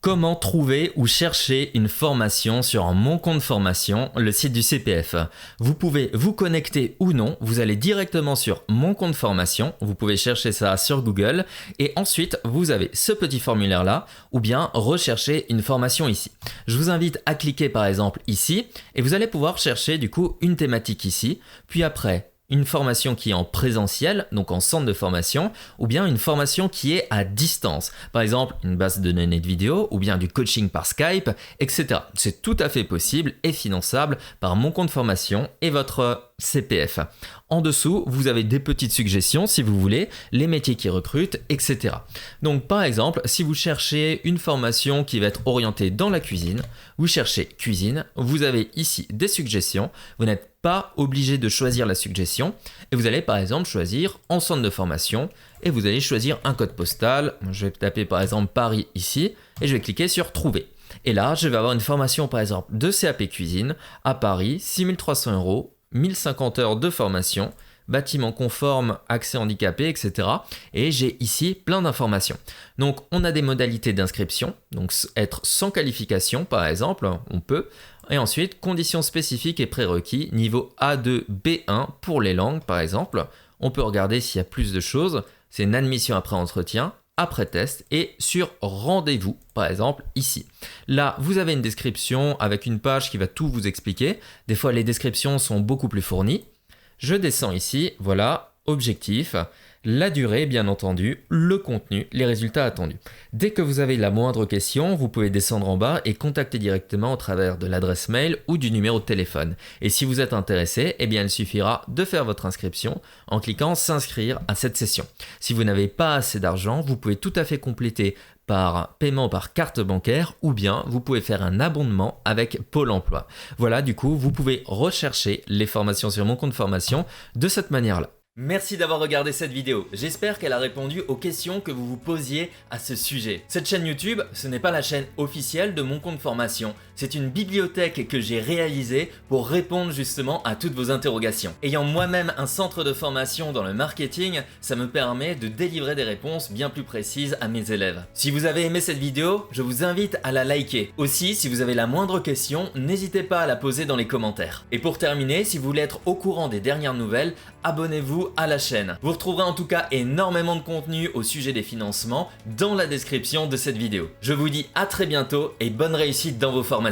Comment trouver ou chercher une formation sur mon compte formation, le site du CPF? Vous pouvez vous connecter ou non, vous allez directement sur mon compte formation, vous pouvez chercher ça sur Google et ensuite vous avez ce petit formulaire là ou bien rechercher une formation ici. Je vous invite à cliquer par exemple ici et vous allez pouvoir chercher du coup une thématique ici, puis après une formation qui est en présentiel, donc en centre de formation, ou bien une formation qui est à distance. Par exemple, une base de données de vidéo, ou bien du coaching par Skype, etc. C'est tout à fait possible et finançable par mon compte formation et votre CPF. En dessous, vous avez des petites suggestions si vous voulez, les métiers qui recrutent, etc. Donc par exemple, si vous cherchez une formation qui va être orientée dans la cuisine, vous cherchez cuisine, vous avez ici des suggestions, vous n'êtes pas obligé de choisir la suggestion et vous allez par exemple choisir en centre de formation et vous allez choisir un code postal. Je vais taper par exemple Paris ici et je vais cliquer sur trouver. Et là, je vais avoir une formation par exemple de CAP cuisine à Paris, 6300 €, 1050 heures de formation, bâtiment conforme, accès handicapé, etc. Et j'ai ici plein d'informations. Donc on a des modalités d'inscription, donc être sans qualification par exemple, on peut. Et ensuite, conditions spécifiques et prérequis, niveau A2, B1 pour les langues par exemple. On peut regarder s'il y a plus de choses. C'est une admission après entretien, après test et sur rendez-vous par exemple ici. Là, vous avez une description avec une page qui va tout vous expliquer. Des fois, les descriptions sont beaucoup plus fournies. Je descends ici, voilà, objectif, la durée bien entendu, le contenu, les résultats attendus. Dès que vous avez la moindre question, vous pouvez descendre en bas et contacter directement au travers de l'adresse mail ou du numéro de téléphone. Et si vous êtes intéressé, eh bien il suffira de faire votre inscription en cliquant s'inscrire à cette session. Si vous n'avez pas assez d'argent, vous pouvez tout à fait compléter par paiement par carte bancaire ou bien vous pouvez faire un abondement avec Pôle emploi. Voilà, du coup, vous pouvez rechercher les formations sur mon compte formation de cette manière-là. Merci d'avoir regardé cette vidéo, j'espère qu'elle a répondu aux questions que vous vous posiez à ce sujet. Cette chaîne YouTube, ce n'est pas la chaîne officielle de mon compte formation, c'est une bibliothèque que j'ai réalisée pour répondre justement à toutes vos interrogations. Ayant moi-même un centre de formation dans le marketing, ça me permet de délivrer des réponses bien plus précises à mes élèves. Si vous avez aimé cette vidéo, je vous invite à la liker. Aussi, si vous avez la moindre question, n'hésitez pas à la poser dans les commentaires. Et pour terminer, si vous voulez être au courant des dernières nouvelles, abonnez-vous à la chaîne. Vous retrouverez en tout cas énormément de contenu au sujet des financements dans la description de cette vidéo. Je vous dis à très bientôt et bonne réussite dans vos formations.